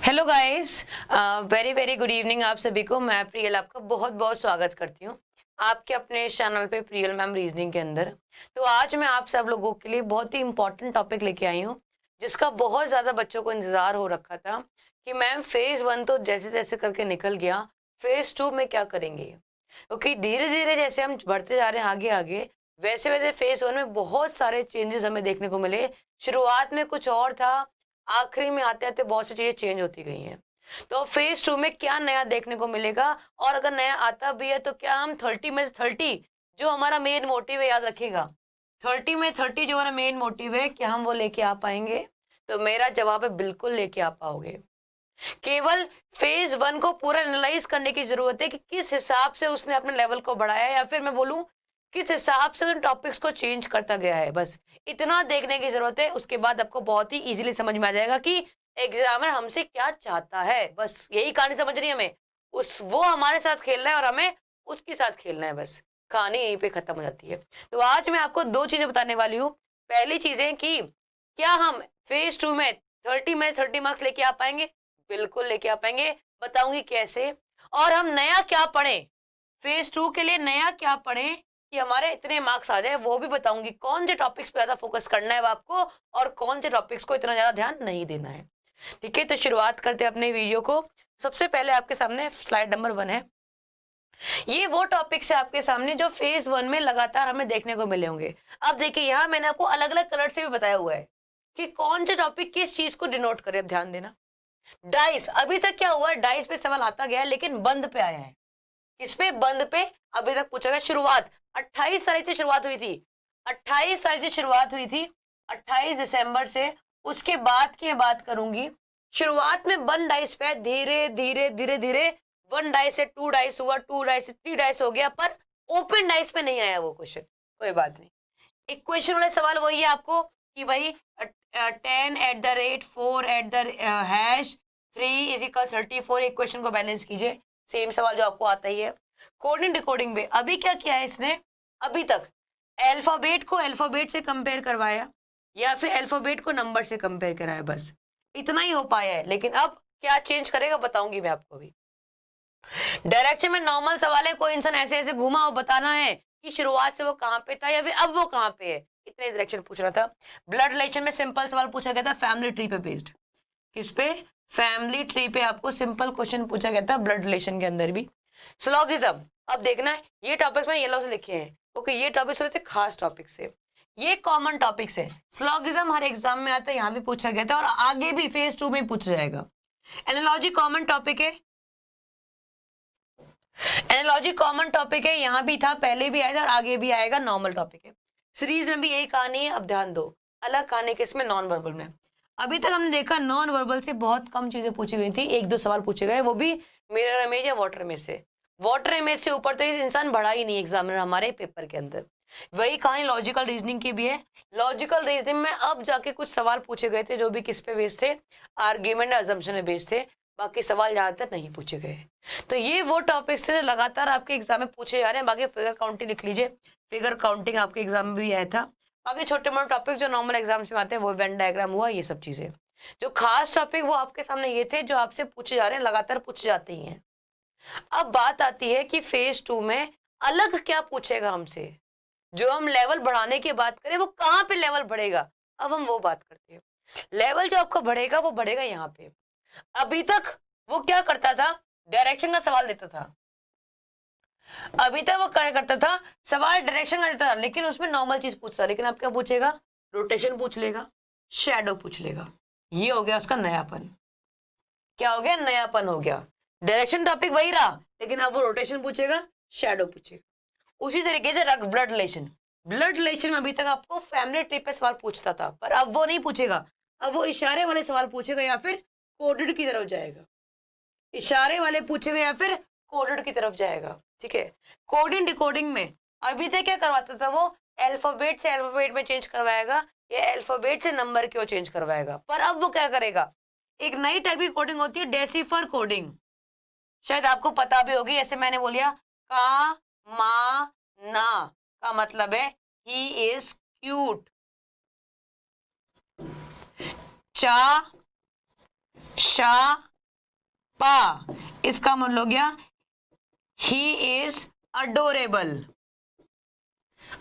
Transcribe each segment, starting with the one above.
Hello guys, very very good evening आप सभी को। मैं प्रियल आपका बहुत बहुत स्वागत करती हूँ आपके अपने चैनल पे प्रियल मैम रीजनिंग के अंदर। तो आज मैं आप सब लोगों के लिए बहुत ही इंपॉर्टेंट टॉपिक लेके आई हूँ, जिसका बहुत ज़्यादा बच्चों को इंतज़ार हो रखा था कि मैम फेज़ 1 तो जैसे जैसे करके निकल गया, फेज़ 2 में क्या करेंगे। क्योंकि धीरे धीरे जैसे हम बढ़ते जा रहे हैं आगे आगे, वैसे वैसे फेज़ 1 में बहुत सारे चेंजेस हमें देखने को मिले। शुरुआत में कुछ और था, आखिरी में आते आते बहुत सी चीजें चेंज होती गई हैं। तो फेज 2 में क्या नया देखने को मिलेगा, और अगर नया आता भी है तो क्या हम 30 में से 30 जो हमारा मेन मोटिव है, याद रखिएगा 30 में 30 जो हमारा मेन मोटिव है, क्या हम वो लेके आ पाएंगे। तो मेरा जवाब है बिल्कुल लेके आ पाओगे। केवल फेज 1 को पूरा एनालाइज करने की जरूरत है कि किस हिसाब से उसने अपने लेवल को बढ़ाया, या फिर मैं बोलूं किस हिसाब से उन टॉपिक्स को चेंज करता गया है। बस इतना देखने की जरूरत है। उसके बाद आपको बहुत ही इजीली समझ में आ जाएगा कि एग्जामिनर हमसे क्या चाहता है। बस यही कहानी समझ रही है हमें, उस वो हमारे साथ खेलना है और हमें उसके साथ खेलना है। बस कहानी यहीं पे खत्म हो जाती है। तो आज मैं आपको दो चीजें बताने वाली हूँ। पहली चीज है कि क्या हम फेज 2 में 30 में 30 मार्क्स लेके आ पाएंगे। बिल्कुल लेके आ पाएंगे, बताऊंगी कैसे। और हम नया क्या पढ़ें, फेज 2 के लिए नया क्या पढ़ें कि हमारे इतने मार्क्स आ जाए, वो भी बताऊंगी। कौन से टॉपिक्स पे ज्यादा फोकस करना है आपको और कौन से टॉपिक्स को इतना ज्यादा ध्यान नहीं देना है। ठीक है, तो शुरुआत करते हैं अपने वीडियो को। सबसे पहले आपके सामने स्लाइड नंबर 1 है। ये वो टॉपिक्स है आपके सामने जो फेज 1 में लगातार हमें देखने को मिले होंगे। अब देखिए, यहाँ मैंने आपको अलग अलग कलर से भी बताया हुआ है कि कौन से टॉपिक किस चीज को डिनोट करे। अब ध्यान देना, डाइस अभी तक क्या हुआ है, डाइस पे सवाल आता गया है लेकिन बंद पे आया है। किस पे? बंद पे अभी तक पूछा गया। शुरुआत 28 तारीख से शुरुआत हुई थी, 28 तारीख से शुरुआत हुई थी, 28 दिसंबर से। उसके बाद की मैं बात करूंगी, शुरुआत में बंद डाइस पे धीरे धीरे धीरे धीरे 1 डाइस से 2 डाइस हुआ, 2 डाइस से 3 डाइस हो गया, पर ओपन डाइस पे नहीं आया वो क्वेश्चन। कोई बात नहीं, इक्वेशन वाले सवाल वही है आपको कि भाई 10 @ 4 @ #3 इक्वेशन को बैलेंस कीजिए। सेम सवाल जो आपको आता ही है। कोडिंग डिकोडिंग में अभी क्या किया है इसने, अभी तक अल्फाबेट को अल्फाबेट से कंपेयर करवाया या फिर अल्फाबेट को नंबर से कंपेयर कराया, बस इतना ही हो पाया है। लेकिन अब क्या चेंज करेगा बताऊंगी मैं आपको भी। डायरेक्शन में नॉर्मल सवाल है, कोई इंसान ऐसे ऐसे घूमा और बताना है कि शुरुआत से वो कहां पे था या फिर अब वो कहां पे है, इतने डायरेक्शन पूछ रहा था। ब्लड रिलेशन में सिंपल सवाल पूछा गया था फैमिली ट्री पे बेस्ड। किस पे? फैमिली ट्री पे आपको सिंपल क्वेश्चन पूछा गया था ब्लड रिलेशन के अंदर भी। स्लॉगिज्म, अब देखना है ये टॉपिक्स में येलो से लिखे हैं क्योंकि ये टॉपिक्स थोड़े से खास टॉपिक्स है, ये कॉमन टॉपिक्स है। स्लॉगिज्म हर एग्जाम में आता है, यहाँ भी पूछा गया था और आगे भी फेज 2 में पूछा जाएगा। एनालॉजी कॉमन टॉपिक है, एनालॉजी कॉमन टॉपिक है, यहाँ भी था, पहले भी आया था और आगे भी आएगा, नॉर्मल टॉपिक है। सीरीज में भी यही कहानी है। अब ध्यान दो, अलग कहानी किसमें? नॉन वर्बल में। अभी तक हमने देखा नॉन वर्बल से बहुत कम चीजें पूछी गई थी, एक दो सवाल पूछे गए, वो भी मिरर इमेज या वाटर इमेज से। वाटर इमेज से ऊपर तो ये इंसान बढ़ा ही नहीं एग्जामिनर हमारे पेपर के अंदर। वही कहानी लॉजिकल रीजनिंग की भी है। लॉजिकल रीजनिंग में अब जाके कुछ सवाल पूछे गए थे जो भी किस पे बेस्ड थे, आर्ग्यूमेंट अजम्पशन पे बेस्ड थे। बाकी सवाल ज्यादातर नहीं पूछे गए। तो ये वो टॉपिक्स है जो लगातार आपके एग्जाम में पूछे जा रहे हैं। बाकी फिगर काउंटिंग लिख लीजिए, फिगर काउंटिंग आपके एग्जाम में भी आया था। बाकी छोटे मोटे टॉपिक जो नॉर्मल एग्जाम्स में आते हैं, वो वेन डायग्राम हुआ, ये सब चीजें। जो खास टॉपिक वो आपके सामने ये थे जो आपसे पूछे जा रहे हैं, लगातार पूछे जाते ही हैं। अब बात आती है कि फेज 2 में अलग क्या पूछेगा हमसे। जो हम लेवल बढ़ाने की बात करें, वो कहाँ पे लेवल बढ़ेगा, अब हम वो बात करते हैं। लेवल जो आपका बढ़ेगा वो बढ़ेगा यहाँ पे। अभी तक वो क्या करता था, डायरेक्शन का सवाल देता था। अभी तक वो क्या करता था, सवाल डायरेक्शन का देता था, लेकिन उसमें नॉर्मल चीज पूछता। लेकिन अब क्या पूछेगा? रोटेशन पूछ लेगा, शैडो पूछ लेगा। ये हो गया उसका नयापन। क्या हो गया? नयापन हो गया। डायरेक्शन टॉपिक वही रहा, लेकिन अब वो रोटेशन पूछेगा, शैडो पूछेगा। उसी तरीके से ब्लड रिलेशन, ब्लड रिलेशन में अभी तक आपको फैमिली ट्री पे सवाल पूछता था, पर अब वो नहीं पूछेगा। अब वो इशारे वाले सवाल पूछेगा या फिर कोडेड की तरफ जाएगा। इशारे वाले पूछेगा या फिर कोडेड की तरफ जाएगा। ठीक है, कोडिंग डिकोडिंग में अभी तक क्या करवाता था वो, अल्फाबेट से अल्फाबेट में चेंज करवाएगा या अल्फाबेट से नंबर क्यों चेंज करवाएगा। पर अब वो क्या करेगा, एक नई टाइप की कोडिंग होती है, डेसिफर कोडिंग। शायद आपको पता भी होगी। ऐसे मैंने बोलिया का मा ना का मतलब है ही इज क्यूट, चा शा पा, इसका मतलब हो गया ही इज अडोरेबल।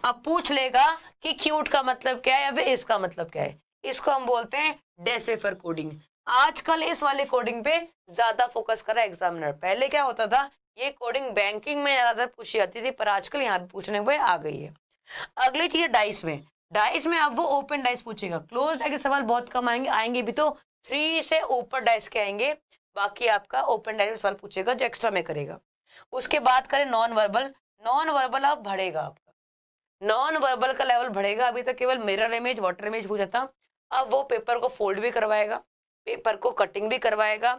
अब पूछ लेगा कि क्यूट का मतलब क्या है या फिर इसका मतलब क्या है, इसको हम बोलते हैं डेसिफर कोडिंग। आजकल इस वाले कोडिंग पे ज्यादा फोकस कर रहा है एग्जामिनर। पहले क्या होता था, ये कोडिंग बैंकिंग में ज्यादातर पूछी जाती थी, पर आजकल यहाँ पे पूछने पे आ गई है। अगली चीज डाइस में, डाइस में अब वो ओपन डाइस पूछेगा। क्लोज डाइस के सवाल बहुत कम आएंगे, आएंगे भी तो 3 से ऊपर डाइस के आएंगे, बाकी आपका ओपन डाइस में सवाल पूछेगा जो एक्स्ट्रा में करेगा। उसके बाद करें नॉन वर्बल, नॉन वर्बल अब बढ़ेगा आपका, नॉन वर्बल का लेवल बढ़ेगा। अभी तक केवल मिरर इमेज, वाटर इमेज पूछा था, अब वो पेपर को फोल्ड भी करवाएगा, पेपर को कटिंग भी करवाएगा,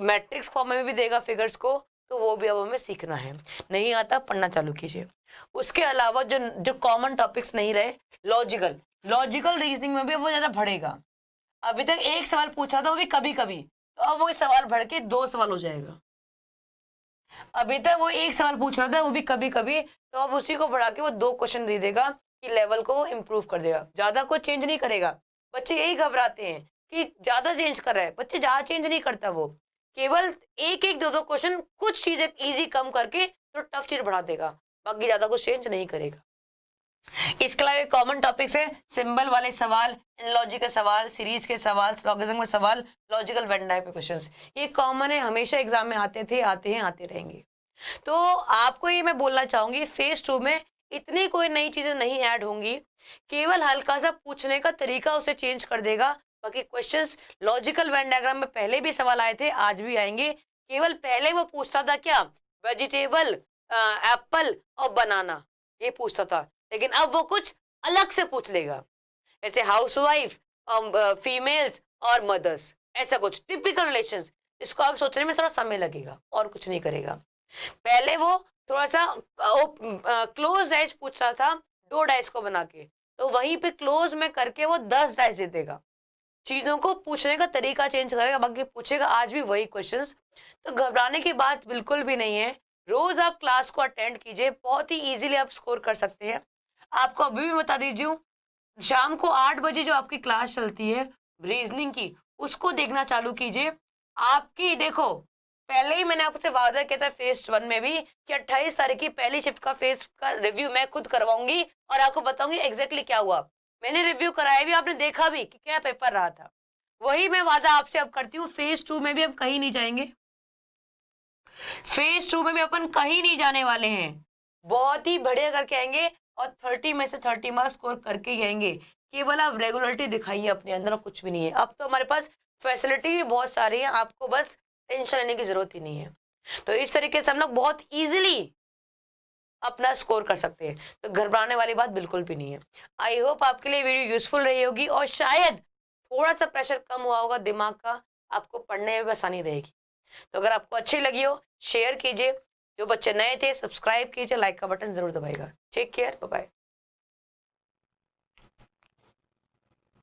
मैट्रिक्स फॉर्म में भी देगा फिगर्स को, तो वो भी अब हमें सीखना है। नहीं आता पढ़ना चालू कीजिए। उसके अलावा जो जो कॉमन टॉपिक्स नहीं रहे, लॉजिकल, लॉजिकल रीजनिंग में भी वो ज्यादा बढ़ेगा। अभी तक एक सवाल पूछ रहा था वो भी कभी कभी, तो अब वो सवाल बढ़ के 2 सवाल हो जाएगा। अभी तक वो एक सवाल पूछ रहा था वो भी कभी कभी, तो अब उसी को बढ़ा के वो 2 क्वेश्चन दे देगा कि लेवल को इम्प्रूव कर देगा, ज्यादा कुछ चेंज नहीं करेगा। बच्चे यही घबराते हैं कि ज्यादा चेंज कर रहा है, बच्चे ज्यादा चेंज नहीं करता, वो केवल एक एक 2 क्वेश्चन, कुछ चीजें इजी कम करके तो टफ चीज बढ़ा देगा, बाकी ज्यादा कुछ चेंज नहीं करेगा। इसके अलावा कॉमन टॉपिक्स है सिंबल वाले सवाल, एनालॉजी के सवाल, सीरीज के सवाल, स्लोगेजम के सवाल, लॉजिकल वेन टाइप के क्वेश्चंस, ये कॉमन है, हमेशा एग्जाम में आते थे, आते हैं, आते रहेंगे। तो आपको ये मैं बोलना चाहूंगी, फेज 2 में इतनी कोई नई चीजें नहीं ऐड होंगी, केवल हल्का सा पूछने का तरीका उसे चेंज कर देगा। बाकी क्वेश्चंस लॉजिकल वेन डायग्राम में पहले भी सवाल आए थे, आज भी आएंगे। केवल पहले वो पूछता था क्या, वेजिटेबल, एप्पल और बनाना, ये पूछता था, लेकिन अब वो कुछ अलग से पूछ लेगा, जैसे हाउसवाइफ, फीमेल्स और मदर्स, ऐसा कुछ टिपिकल रिलेशंस। इसको आप सोचने में थोड़ा समय लगेगा और कुछ नहीं करेगा। पहले वो थोड़ा सा क्लोज डाइस पूछता था 2 डाइस को बना के, तो वहीं पे क्लोज में करके वो 10 डाइस दे देगा। चीजों को पूछने का तरीका चेंज करेगा, बाकी पूछेगा आज भी वही क्वेश्चंस। तो घबराने की बात बिल्कुल भी नहीं है। रोज आप क्लास को अटेंड कीजिए, बहुत ही इजीली आप स्कोर कर सकते हैं। आपको अभी भी बता दीजिए, शाम को 8 बजे जो आपकी क्लास चलती है रीजनिंग की, उसको देखना चालू कीजिए। आपकी देखो, पहले ही मैंने आपसे वादा किया था फेज 1 में भी कि 28 तारीख की पहली शिफ्ट का फेज का रिव्यू मैं खुद करवाऊंगी और आपको बताऊंगी एग्जैक्टली क्या हुआ। मैंने रिव्यू कराया भी, आपने देखा भी कि क्या पेपर रहा था। वही मैं वादा आपसे अब करती हूँ, फेज 2 में भी हम कहीं नहीं जाएंगे, फेज 2 में भी अपन कहीं नहीं जाने वाले हैं, बहुत ही बढ़िया करके आएंगे और 30 में से 30 मार्क्स स्कोर करके ही आएंगे। केवल आप रेगुलरिटी दिखाइए अपने अंदर, और कुछ भी नहीं है। अब तो हमारे पास फैसिलिटी भी बहुत सारी है, आपको बस टेंशन लेने की जरूरत ही नहीं है। तो इस तरीके से हम लोग बहुत इजीली अपना स्कोर कर सकते हैं, तो घबराने वाली बात बिल्कुल भी नहीं है। आई होप आपके लिए वीडियो यूजफुल रही होगी और शायद थोड़ा सा प्रेशर कम हुआ होगा दिमाग का, आपको पढ़ने में भी आसानी रहेगी। तो अगर आपको अच्छी लगी हो शेयर कीजिए, जो बच्चे नए थे सब्सक्राइब कीजिए, लाइक का बटन जरूर दबाइएगा। Take care, bye bye.